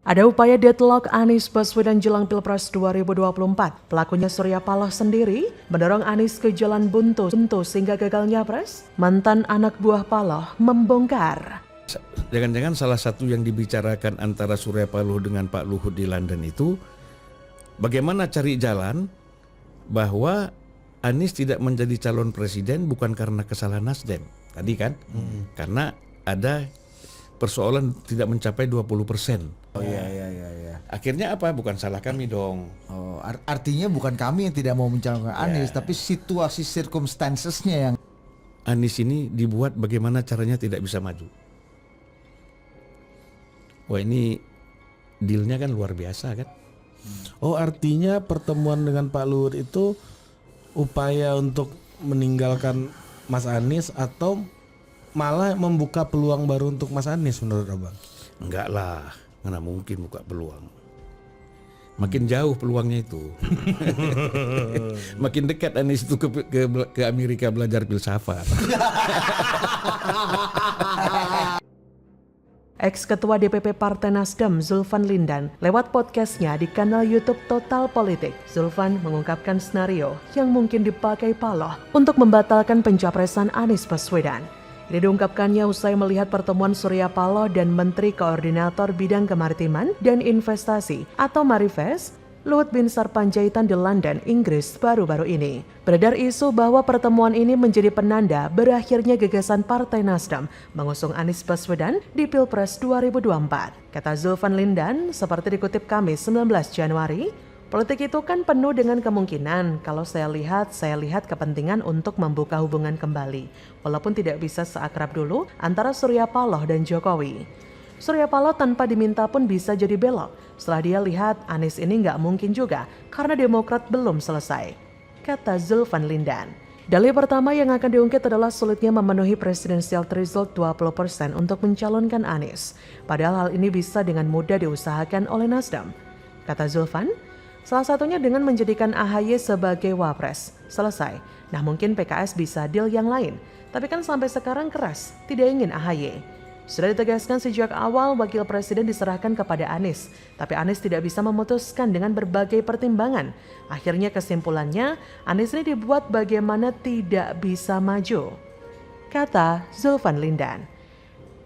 Ada upaya deadlock Anies Baswedan jelang Pilpres 2024. Pelakunya Surya Paloh sendiri mendorong Anies ke jalan buntu sehingga gagal nyapres. Mantan anak buah Paloh membongkar. Jangan-jangan salah satu yang dibicarakan antara Surya Paloh dengan Pak Luhut di London itu bagaimana cari jalan bahwa Anies tidak menjadi calon presiden bukan karena kesalahan Nasdem. Tadi kan, karena ada persoalan tidak mencapai 20%. Oh iya. Akhirnya apa? Bukan salah kami dong. Oh, artinya bukan kami yang tidak mau mencalonkan Anies, tapi situasi circumstancesnya yang Anies ini dibuat bagaimana caranya tidak bisa maju. Wah, ini dealnya kan luar biasa kan? Oh, artinya pertemuan dengan Pak Luhut itu upaya untuk meninggalkan Mas Anies atau malah membuka peluang baru untuk Mas Anies menurut Abang? Enggak lah, mana mungkin buka peluang. Makin jauh peluangnya itu. Makin dekat Anies itu ke Amerika belajar filsafat. Ex-Ketua DPP Partai Nasdem Zulfan Lindan lewat podcastnya di kanal YouTube Total Politik. Zulfan mengungkapkan skenario yang mungkin dipakai Paloh untuk membatalkan pencapresan Anies Baswedan. Ini diungkapkannya usai melihat pertemuan Surya Paloh dan Menteri Koordinator Bidang Kemaritiman dan Investasi atau Marifest, Luhut Binsar Panjaitan di London, Inggris baru-baru ini. Beredar isu bahwa pertemuan ini menjadi penanda berakhirnya gagasan Partai Nasdem mengusung Anies Baswedan di Pilpres 2024. Kata Zulfan Lindan, seperti dikutip Kamis 19 Januari, politik itu kan penuh dengan kemungkinan. Kalau saya lihat kepentingan untuk membuka hubungan kembali, walaupun tidak bisa seakrab dulu antara Surya Paloh dan Jokowi. Surya Paloh tanpa diminta pun bisa jadi belok. Setelah dia lihat Anies ini nggak mungkin juga karena Demokrat belum selesai, kata Zulfan Lindan. Dalih pertama yang akan diungkit adalah sulitnya memenuhi presidensial threshold 20% untuk mencalonkan Anies. Padahal hal ini bisa dengan mudah diusahakan oleh Nasdem. Kata Zulfan, salah satunya dengan menjadikan AHY sebagai wapres. Selesai. Nah mungkin PKS bisa deal yang lain. Tapi kan sampai sekarang keras, tidak ingin AHY. Sudah ditegaskan sejak awal wakil presiden diserahkan kepada Anies. Tapi Anies tidak bisa memutuskan dengan berbagai pertimbangan. Akhirnya kesimpulannya, Anies ini dibuat bagaimana tidak bisa maju, kata Zulfan Lindan.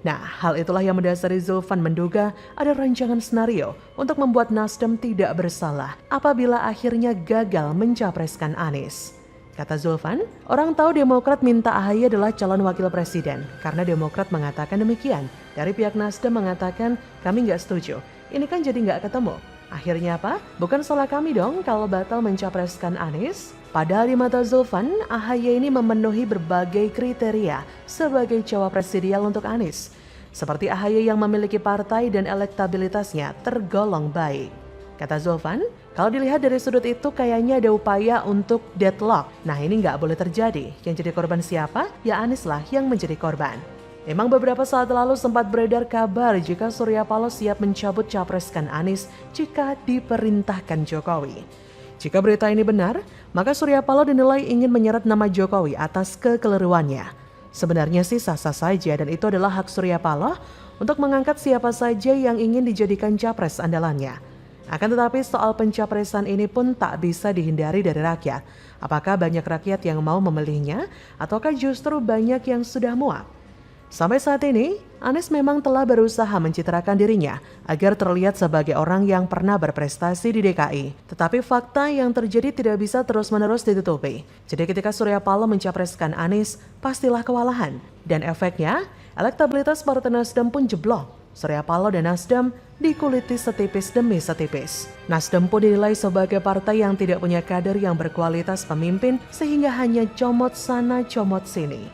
Nah, hal itulah yang mendasari Zulfan menduga ada rancangan skenario untuk membuat Nasdem tidak bersalah apabila akhirnya gagal mencapreskan Anies. Kata Zulfan, orang tahu Demokrat minta AHY adalah calon wakil presiden karena Demokrat mengatakan demikian. Dari pihak Nasdem mengatakan kami nggak setuju. Ini kan jadi nggak ketemu. Akhirnya apa? Bukan salah kami dong kalau batal mencapreskan Anies. Padahal di mata Zulfan, AHY ini memenuhi berbagai kriteria sebagai cawapres ideal untuk Anies. Seperti AHY yang memiliki partai dan elektabilitasnya tergolong baik. Kata Zulfan, kalau dilihat dari sudut itu kayaknya ada upaya untuk deadlock. Nah ini nggak boleh terjadi. Yang jadi korban siapa? Ya Anies lah yang menjadi korban. Memang beberapa saat lalu sempat beredar kabar jika Surya Paloh siap mencabut capreskan Anies jika diperintahkan Jokowi. Jika berita ini benar, maka Surya Paloh dinilai ingin menyeret nama Jokowi atas kekeliruannya. Sebenarnya sih sah-sah saja dan itu adalah hak Surya Paloh untuk mengangkat siapa saja yang ingin dijadikan capres andalannya. Akan tetapi soal pencapresan ini pun tak bisa dihindari dari rakyat. Apakah banyak rakyat yang mau memilihnya ataukah justru banyak yang sudah muak? Sampai saat ini, Anies memang telah berusaha mencitrakan dirinya agar terlihat sebagai orang yang pernah berprestasi di DKI. Tetapi fakta yang terjadi tidak bisa terus-menerus ditutupi. Jadi ketika Surya Paloh mencapreskan Anies, pastilah kewalahan. Dan efeknya, elektabilitas Partai Nasdem pun jeblok. Surya Paloh dan Nasdem dikuliti setipis demi setipis. Nasdem pun dinilai sebagai partai yang tidak punya kader yang berkualitas pemimpin sehingga hanya comot sana comot sini.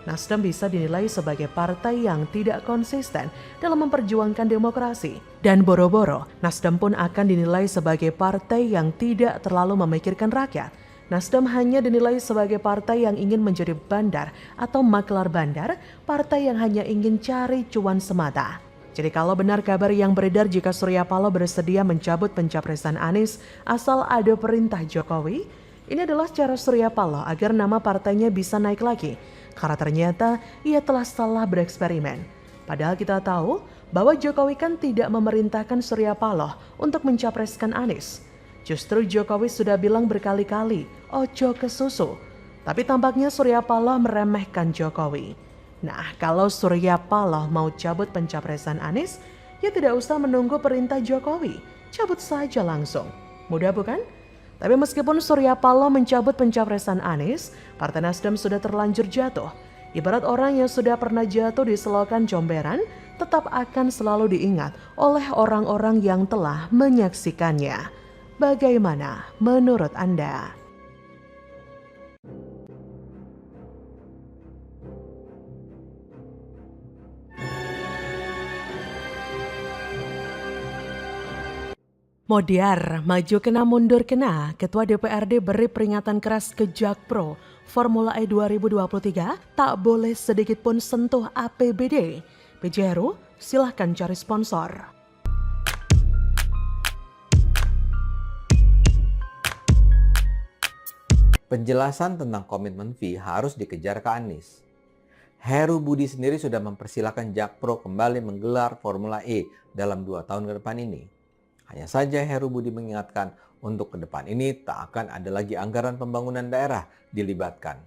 Nasdem bisa dinilai sebagai partai yang tidak konsisten dalam memperjuangkan demokrasi. Dan boro-boro, Nasdem pun akan dinilai sebagai partai yang tidak terlalu memikirkan rakyat. Nasdem hanya dinilai sebagai partai yang ingin menjadi bandar atau maklar bandar, partai yang hanya ingin cari cuan semata. Jadi kalau benar kabar yang beredar jika Surya Paloh bersedia mencabut pencapresan Anies asal ada perintah Jokowi, ini adalah cara Surya Paloh agar nama partainya bisa naik lagi. Karena ternyata ia telah salah bereksperimen. Padahal kita tahu bahwa Jokowi kan tidak memerintahkan Surya Paloh untuk mencapreskan Anies. Justru Jokowi sudah bilang berkali-kali, ojo ke susu. Tapi tampaknya Surya Paloh meremehkan Jokowi. Nah, kalau Surya Paloh mau cabut pencapresan Anies, ya tidak usah menunggu perintah Jokowi. Cabut saja langsung. Mudah bukan? Tapi meskipun Surya Paloh mencabut pencapresan Anies, Partai Nasdem sudah terlanjur jatuh. Ibarat orang yang sudah pernah jatuh di selokan comberan, tetap akan selalu diingat oleh orang-orang yang telah menyaksikannya. Bagaimana menurut Anda? Modiar, maju kena mundur kena, Ketua DPRD beri peringatan keras ke Jakpro. Formula E 2023 tak boleh sedikit pun sentuh APBD. PJ Heru, silahkan cari sponsor. Penjelasan tentang komitmen fee harus dikejar ke Anies. Heru Budi sendiri sudah mempersilahkan Jakpro kembali menggelar Formula E dalam 2 tahun ke depan ini. Hanya saja Heru Budi mengingatkan untuk ke depan ini tak akan ada lagi anggaran pembangunan daerah dilibatkan.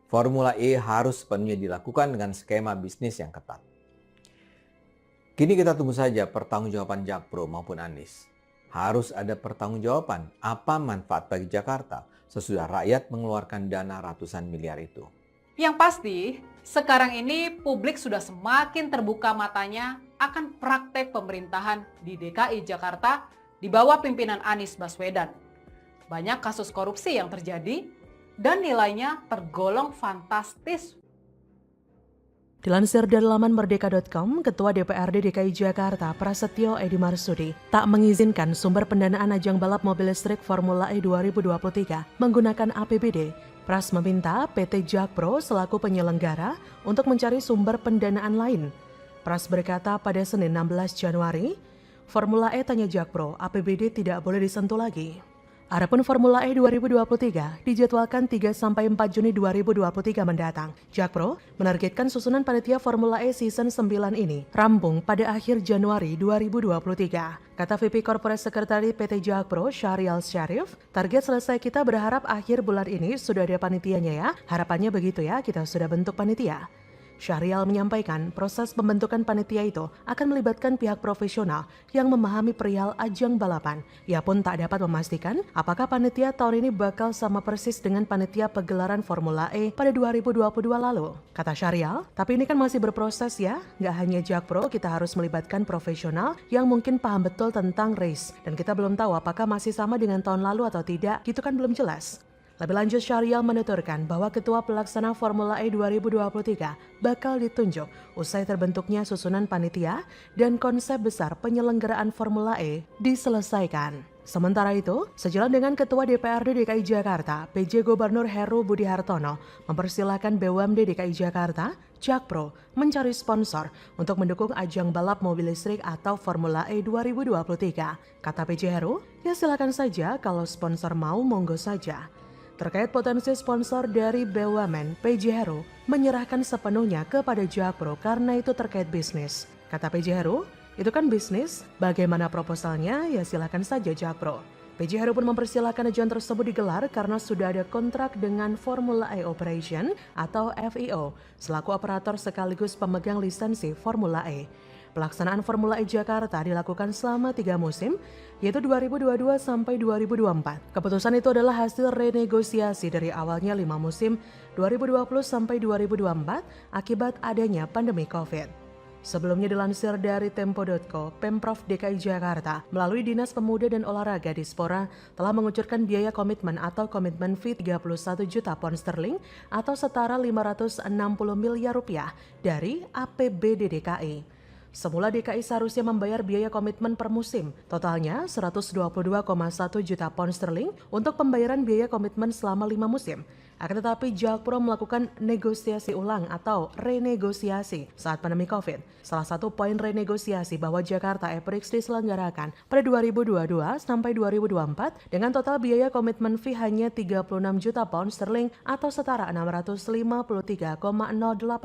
Formula E harus sepenuhnya dilakukan dengan skema bisnis yang ketat. Kini kita tunggu saja pertanggungjawaban Jakpro maupun Anies. Harus ada pertanggungjawaban apa manfaat bagi Jakarta sesudah rakyat mengeluarkan dana ratusan miliar itu. Yang pasti, sekarang ini publik sudah semakin terbuka matanya akan praktek pemerintahan di DKI Jakarta di bawah pimpinan Anies Baswedan. Banyak kasus korupsi yang terjadi dan nilainya tergolong fantastis. Dilansir dari laman merdeka.com, Ketua DPRD DKI Jakarta Prasetyo Edi Marsudi tak mengizinkan sumber pendanaan ajang balap mobil listrik Formula E 2023 menggunakan APBD. Pras meminta PT Jakpro selaku penyelenggara untuk mencari sumber pendanaan lain. Pras berkata pada Senin 16 Januari, Formula E tanya Jakpro, APBD tidak boleh disentuh lagi. Adapun Formula E 2023 dijadwalkan 3-4 Juni 2023 mendatang. Jakpro menargetkan susunan panitia Formula E Season 9 ini rampung pada akhir Januari 2023. Kata VP Corporate Secretary PT Jakpro, Syahrial Syarif, target selesai kita berharap akhir bulan ini sudah ada panitianya ya. Harapannya begitu ya, kita sudah bentuk panitia. Syahrial menyampaikan proses pembentukan panitia itu akan melibatkan pihak profesional yang memahami perihal ajang balapan. Ia pun tak dapat memastikan apakah panitia tahun ini bakal sama persis dengan panitia pegelaran Formula E pada 2022 lalu. Kata Syahrial, tapi ini kan masih berproses ya, nggak hanya Jakpro, kita harus melibatkan profesional yang mungkin paham betul tentang race. Dan kita belum tahu apakah masih sama dengan tahun lalu atau tidak, gitu kan belum jelas. Lebih lanjut, Syahrial menuturkan bahwa Ketua Pelaksana Formula E 2023 bakal ditunjuk usai terbentuknya susunan panitia dan konsep besar penyelenggaraan Formula E diselesaikan. Sementara itu, sejalan dengan Ketua DPRD DKI Jakarta, PJ Gubernur Heru Budi Hartono mempersilahkan BUMD DKI Jakarta, Jakpro, mencari sponsor untuk mendukung ajang balap mobil listrik atau Formula E 2023. Kata PJ Heru, ya silakan saja kalau sponsor mau monggo saja. Terkait potensi sponsor dari BUMN, PJ Heru menyerahkan sepenuhnya kepada Jakpro karena itu terkait bisnis. Kata PJ Heru, itu kan bisnis, bagaimana proposalnya ya silakan saja Jakpro. PJ Heru pun mempersilahkan ajuan tersebut digelar karena sudah ada kontrak dengan Formula E Operation atau FIO selaku operator sekaligus pemegang lisensi Formula E. Pelaksanaan Formula E Jakarta dilakukan selama 3 musim, yaitu 2022 sampai 2024. Keputusan itu adalah hasil renegosiasi dari awalnya 5 musim 2020 sampai 2024 akibat adanya pandemi COVID. Sebelumnya dilansir dari Tempo.co, Pemprov DKI Jakarta melalui Dinas Pemuda dan Olahraga Dispora telah mengucurkan biaya komitmen atau komitmen fee 31 juta pound sterling atau setara 560 miliar rupiah dari APBD DKI. Semula DKI seharusnya membayar biaya komitmen per musim, totalnya 122,1 juta pound sterling untuk pembayaran biaya komitmen selama 5 musim. Akan tetapi Jakpro melakukan negosiasi ulang atau renegosiasi saat pandemi COVID. Salah satu poin renegosiasi bahwa Jakarta F-Prix diselenggarakan pada 2022 sampai 2024 dengan total biaya komitmen fee hanya 36 juta pound sterling atau setara 653,08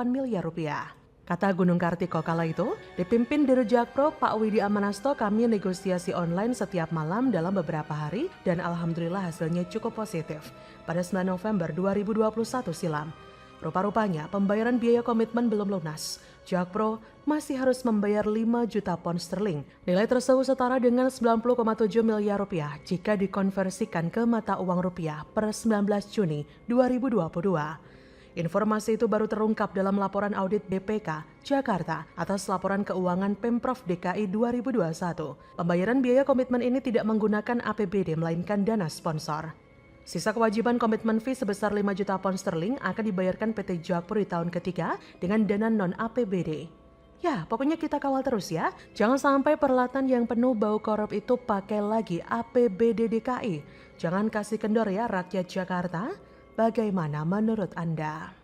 miliar rupiah. Kata Gunung Kartiko kala itu, dipimpin Dirut Jakpro Pak Widi Amanasto, kami negosiasi online setiap malam dalam beberapa hari dan alhamdulillah hasilnya cukup positif pada 9 November 2021 silam. Rupa-rupanya pembayaran biaya komitmen belum lunas. Jakpro masih harus membayar 5 juta pound sterling. Nilai tersebut setara dengan 90,7 miliar rupiah jika dikonversikan ke mata uang rupiah per 19 Juni 2022. Informasi itu baru terungkap dalam laporan audit BPK Jakarta atas laporan keuangan Pemprov DKI 2021. Pembayaran biaya komitmen ini tidak menggunakan APBD melainkan dana sponsor. Sisa kewajiban komitmen fee sebesar 5 juta pound sterling akan dibayarkan PT Jakpro di tahun ketiga dengan dana non-APBD. Ya, pokoknya kita kawal terus ya. Jangan sampai peralatan yang penuh bau korup itu pakai lagi APBD DKI. Jangan kasih kendor ya rakyat Jakarta. Bagaimana menurut Anda?